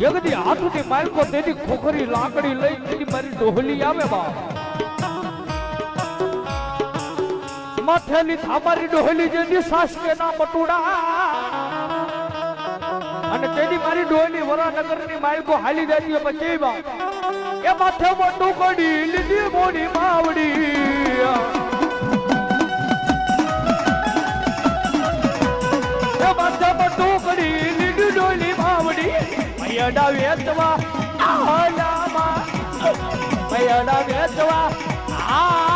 એકદી હાથુથી માલકો તેની ખોખરી લાકડી લઈ તેની મારી ડોહલી આવે બા માથેલી થામારી ડોહલી જેની સાસ કે ના બટુડા અને તેની મારી ડોહલી વરાનગરની માલકો હાલી દેતી પછી બા એ માથે મોટું કડી લીધી મોડી માવડી એ માથે મોટું કડી લીધી ડોહલી માવડી મૈયાડા વેચવા આલામાં મૈયાડા વેચવા આ